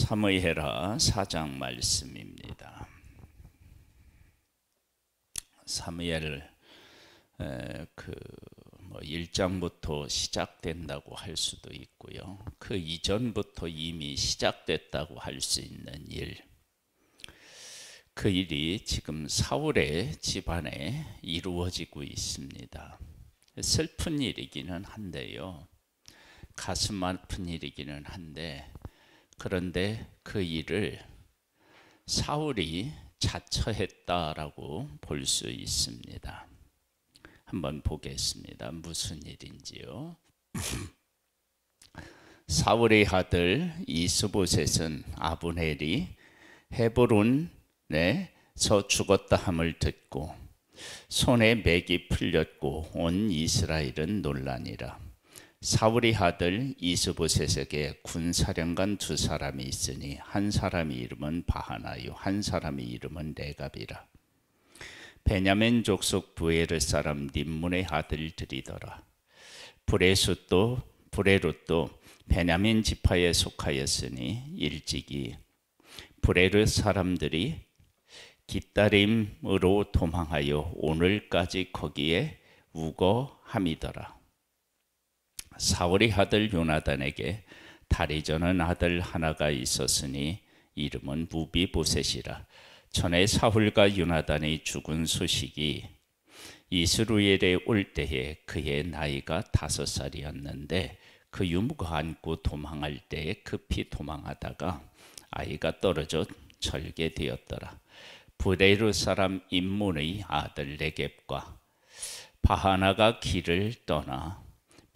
사무엘하 4장 말씀입니다. 사무엘 1장부터 시작된다고 할 수도 있고요. 그 이전부터 이미 시작됐다고 할 수 있는 일. 그 일이 지금 사울의 집안에 이루어지고 있습니다. 슬픈 일이기는 한데요. 가슴 아픈 일이기는 한데, 그런데 그 일을 사울이 자처했다라고 볼 수 있습니다. 한번 보겠습니다. 무슨 일인지요? 사울의 아들 이스보셋은 아브넬이 헤브론에서 죽었다 함을 듣고 손에 맥이 풀렸고 온 이스라엘은 놀라니라. 사울의 아들 이스보셋에게 군사령관 두 사람이 있으니 한 사람의 이름은 바하나요 한 사람의 이름은 레갑이라. 베냐민 족속 부에르 사람 림문의 아들들이더라. 브레룻도 베냐민 지파에 속하였으니 일찍이 브레룻 사람들이 깃다림으로 도망하여 오늘까지 거기에 우거함이더라. 사울의 아들 요나단에게 다리 저는 아들 하나가 있었으니 이름은 무비보셋이라. 전에 사울과 요나단이 죽은 소식이 이스루엘에 올 때에 그의 나이가 5살이었는데 그 유무가 안고 도망할 때에 급히 도망하다가 아이가 떨어져 절개되었더라. 브레루 사람 임문의 아들 레겝과 바하나가 길을 떠나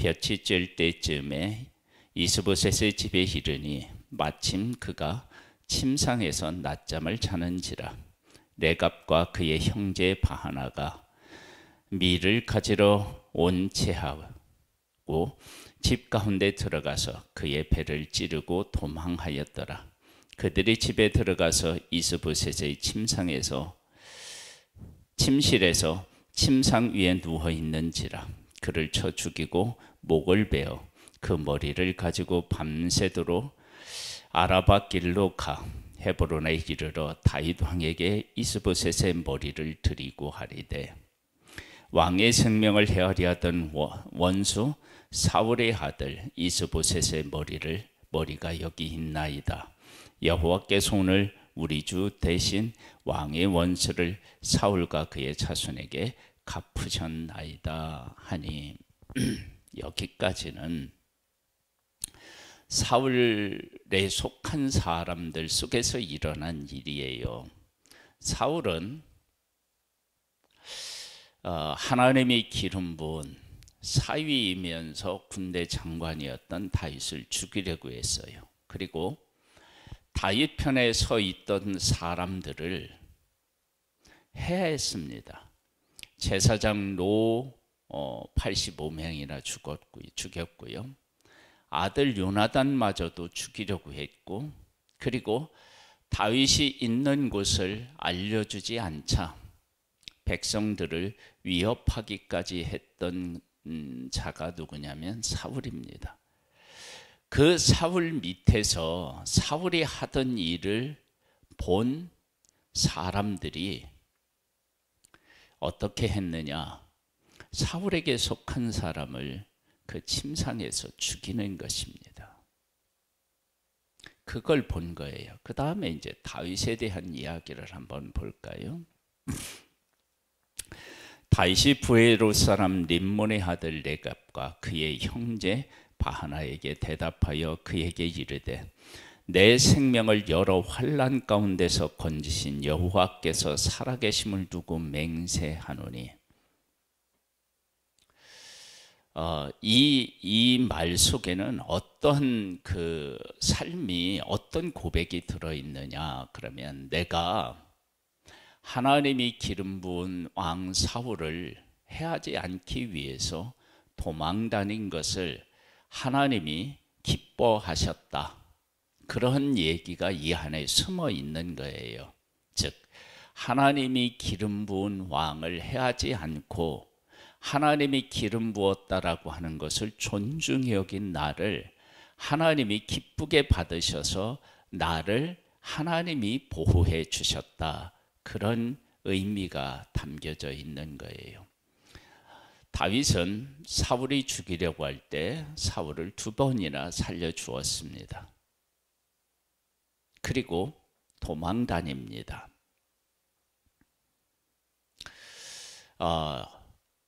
볕이 찔 때쯤에 이스보셋의 집에 이르니 마침 그가 침상에서 낮잠을 자는지라. 레갑과 그의 형제 바하나가 밀을 가지러 온 채하고 집 가운데 들어가서 그의 배를 찌르고 도망하였더라. 그들이 집에 들어가서 이스보셋의 침실에서 침상 위에 누워 있는지라. 그를 쳐 죽이고 목을 베어 그 머리를 가지고 밤새도록 아라바 길로 가 헤브론에 이르러 다윗 왕에게 이스보셋의 머리를 드리고 하리되, 왕의 생명을 헤아려 하던 원수 사울의 아들 이스보셋의 머리가 여기 있나이다. 여호와께서 오늘 우리 주 대신 왕의 원수를 사울과 그의 자손에게 갚으셨나이다 하니, 여기까지는 사울에 속한 사람들 속에서 일어난 일이에요. 사울은 하나님이 기름 부은 사위이면서 군대 장관이었던 다윗을 죽이려고 했어요. 그리고 다윗 편에 서 있던 사람들을 해했습니다. 제사장 노 85명이나 죽였고요. 아들 요나단마저도 죽이려고 했고, 그리고 다윗이 있는 곳을 알려주지 않자 백성들을 위협하기까지 했던 자가 누구냐면 사울입니다. 그 사울 밑에서 사울이 하던 일을 본 사람들이 어떻게 했느냐? 사울에게 속한 사람을 그 침상에서 죽이는 것입니다. 그걸 본 거예요. 그 다음에 이제 다윗에 대한 이야기를 한번 볼까요? 다윗이 브에롯 사람 림몬의 아들 레갑과 그의 형제 바하나에게 대답하여 그에게 이르되, 내 생명을 여러 환난 가운데서 건지신 여호와께서 살아계심을 두고 맹세하노니. 이 말 속에는 어떤 그 삶이, 어떤 고백이 들어있느냐 그러면, 내가 하나님이 기름 부은 왕 사울을 해하지 않기 위해서 도망 다닌 것을 하나님이 기뻐하셨다, 그런 얘기가 이 안에 숨어 있는 거예요. 즉, 하나님이 기름 부은 왕을 해하지 않고 하나님이 기름 부었다라고 하는 것을 존중히 여긴 나를 하나님이 기쁘게 받으셔서 나를 하나님이 보호해 주셨다. 그런 의미가 담겨져 있는 거예요. 다윗은 사울이 죽이려고 할 때 사울을 2번이나 살려주었습니다. 그리고 도망 다닙니다.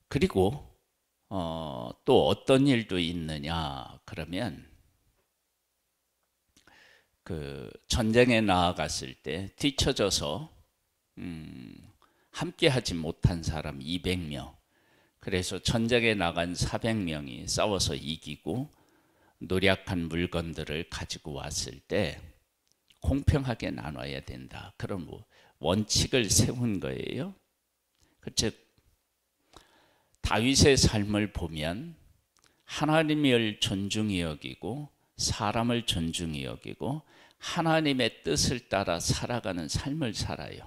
그리고 또 어떤 일도 있느냐 그러면 그 전쟁에 나아갔을 때 뒤처져서 함께 하지 못한 사람 200명, 그래서 전쟁에 나간 400명이 싸워서 이기고 노력한 물건들을 가지고 왔을 때 공평하게 나눠야 된다. 그런 원칙을 세운 거예요. 즉 다윗의 삶을 보면 하나님을 존중히 여기고 사람을 존중히 여기고 하나님의 뜻을 따라 살아가는 삶을 살아요.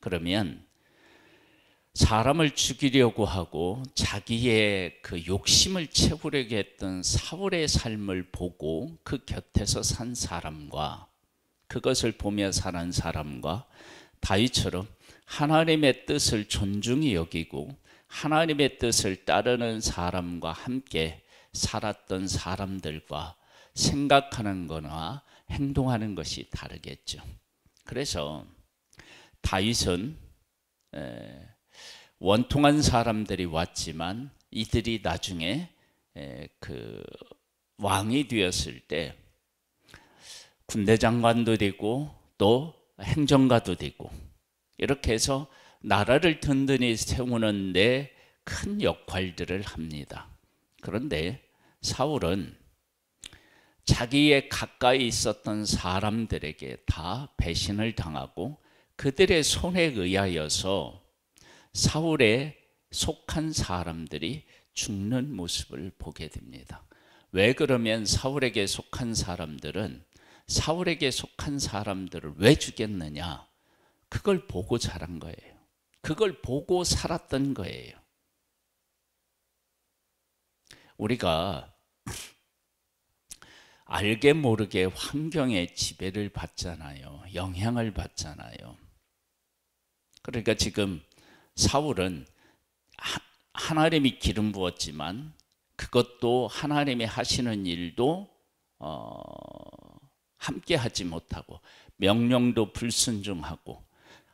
그러면 사람을 죽이려고 하고 자기의 그 욕심을 채우려고 했던 사울의 삶을 보고 그 곁에서 산 사람과 그것을 보며 사는 사람과 다윗처럼 하나님의 뜻을 존중히 여기고 하나님의 뜻을 따르는 사람과 함께 살았던 사람들과 생각하는 거나 행동하는 것이 다르겠죠. 그래서 다윗은 원통한 사람들이 왔지만 이들이 나중에 그 왕이 되었을 때 군대 장관도 되고 또 행정가도 되고 이렇게 해서 나라를 든든히 세우는 데 큰 역할들을 합니다. 그런데 사울은 자기의 가까이 있었던 사람들에게 다 배신을 당하고 그들의 손에 의하여서 사울에 속한 사람들이 죽는 모습을 보게 됩니다. 왜 그러면 사울에게 속한 사람들은 사울에게 속한 사람들을 왜 죽였느냐? 그걸 보고 자란 거예요. 그걸 보고 살았던 거예요. 우리가 알게 모르게 환경의 지배를 받잖아요. 영향을 받잖아요. 그러니까 지금 사울은 하나님이 기름 부었지만 그것도 하나님이 하시는 일도 함께 하지 못하고 명령도 불순종하고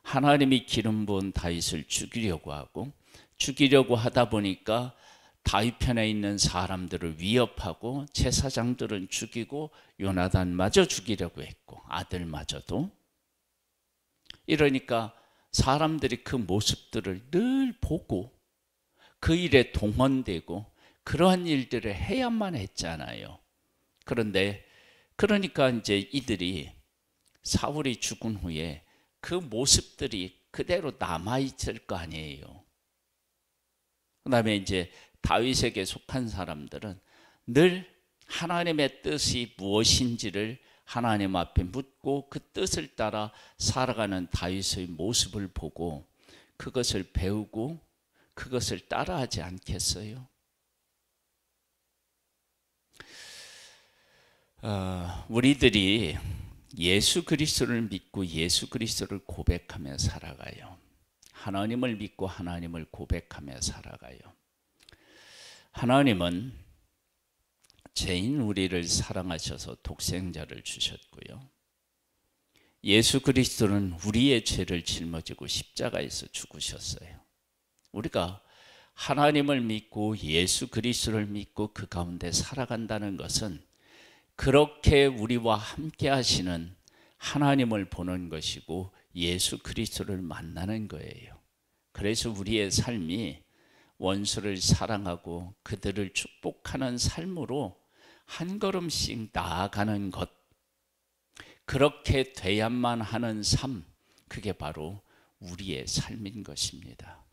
하나님이 기름 부은 다윗을 죽이려고 하고 죽이려고 하다 보니까 다윗 편에 있는 사람들을 위협하고 제사장들은 죽이고 요나단마저 죽이려고 했고 아들마저도. 이러니까 사람들이 그 모습들을 늘 보고 그 일에 동원되고 그러한 일들을 해야만 했잖아요. 그런데 그러니까 이제 이들이 사울이 죽은 후에 그 모습들이 그대로 남아있을 거 아니에요. 그 다음에 이제 다윗에게 속한 사람들은 늘 하나님의 뜻이 무엇인지를 하나님 앞에 묻고 그 뜻을 따라 살아가는 다윗의 모습을 보고 그것을 배우고 그것을 따라하지 않겠어요? 우리들이 예수 그리스도를 믿고 예수 그리스도를 고백하며 살아가요. 하나님을 믿고 하나님을 고백하며 살아가요. 하나님은 죄인 우리를 사랑하셔서 독생자를 주셨고요. 예수 그리스도는 우리의 죄를 짊어지고 십자가에서 죽으셨어요. 우리가 하나님을 믿고 예수 그리스도를 믿고 그 가운데 살아간다는 것은 그렇게 우리와 함께 하시는 하나님을 보는 것이고 예수 그리스도를 만나는 거예요. 그래서 우리의 삶이 원수를 사랑하고 그들을 축복하는 삶으로 한 걸음씩 나아가는 것, 그렇게 돼야만 하는 삶, 그게 바로 우리의 삶인 것입니다.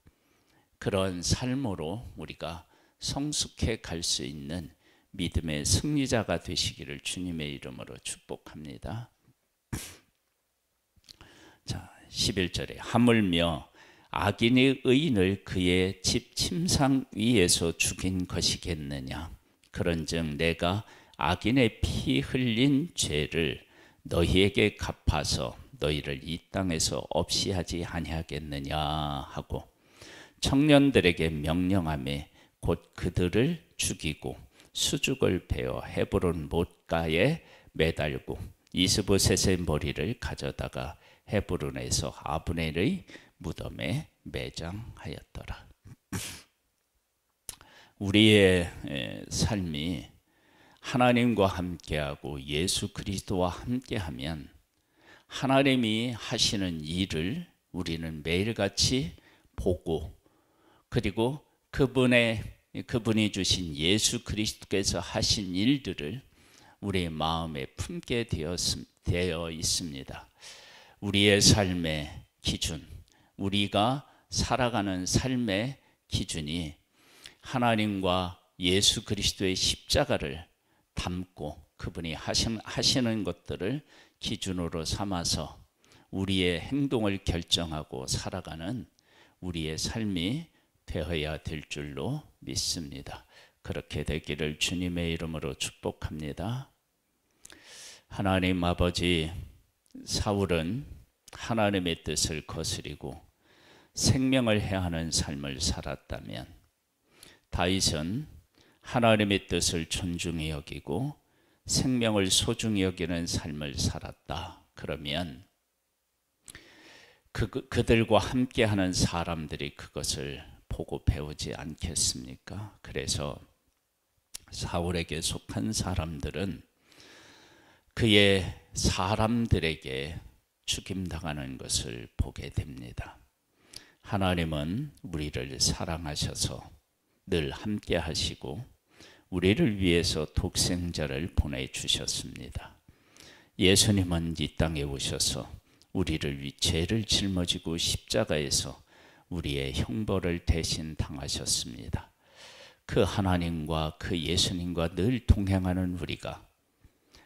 그런 삶으로 우리가 성숙해 갈 수 있는 믿음의 승리자가 되시기를 주님의 이름으로 축복합니다. 자, 11절에 하물며 악인의 의인을 그의 집 침상 위에서 죽인 것이겠느냐. 그런즉 내가 악인의 피 흘린 죄를 너희에게 갚아서 너희를 이 땅에서 없이 하지 아니하겠느냐 하고 청년들에게 명령하며 곧 그들을 죽이고 수죽을 베어 헤브론 못가에 매달고 이스보셋의 머리를 가져다가 헤브론에서 아브넬의 무덤에 매장하였더라. 우리의 삶이 하나님과 함께하고 예수 그리스도와 함께하면 하나님이 하시는 일을 우리는 매일같이 보고, 그리고 그분이 주신 예수 그리스도께서 하신 일들을 우리의 마음에 품게 되어 있습니다. 우리의 삶의 기준, 우리가 살아가는 삶의 기준이 하나님과 예수 그리스도의 십자가를 담고 그분이 하시는 것들을 기준으로 삼아서 우리의 행동을 결정하고 살아가는 우리의 삶이 되어야 될 줄로 믿습니다. 그렇게 되기를 주님의 이름으로 축복합니다. 하나님 아버지, 사울은 하나님의 뜻을 거스리고 생명을 해하는 삶을 살았다면, 다윗은 하나님의 뜻을 존중히 여기고 생명을 소중히 여기는 삶을 살았다. 그러면 그들과 함께하는 사람들이 그것을 보고 배우지 않겠습니까? 그래서 사울에게 속한 사람들은 그의 사람들에게 죽임당하는 것을 보게 됩니다. 하나님은 우리를 사랑하셔서 늘 함께 하시고 우리를 위해서 독생자를 보내주셨습니다. 예수님은 이 땅에 오셔서 우리를 위해 죄를 짊어지고 십자가에서 우리의 형벌을 대신 당하셨습니다. 그 하나님과 그 예수님과 늘 동행하는 우리가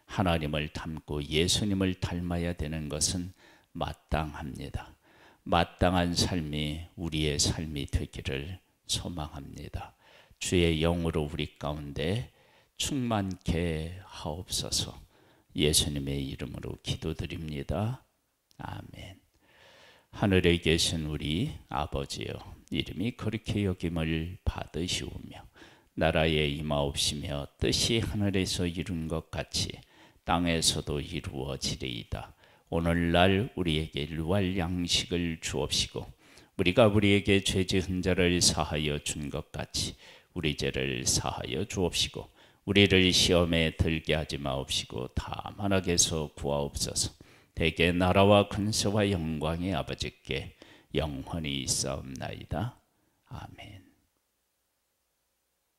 하나님을 닮고 예수님을 닮아야 되는 것은 마땅합니다. 마땅한 삶이 우리의 삶이 되기를 소망합니다. 주의 영으로 우리 가운데 충만케 하옵소서. 예수님의 이름으로 기도드립니다. 아멘. 하늘에 계신 우리 아버지여, 이름이 거룩히 여김을 받으시오며 나라에 임하옵시며 뜻이 하늘에서 이룬 것 같이 땅에서도 이루어지리이다. 오늘날 우리에게 일용할 양식을 주옵시고 우리가 우리에게 죄 지은 자를 사하여 준 것 같이 우리 죄를 사하여 주옵시고 우리를 시험에 들게 하지 마옵시고 다만 악에서 구하옵소서. 대개 나라와 근세와 영광의 아버지께 영원히 있사옵나이다. 아멘.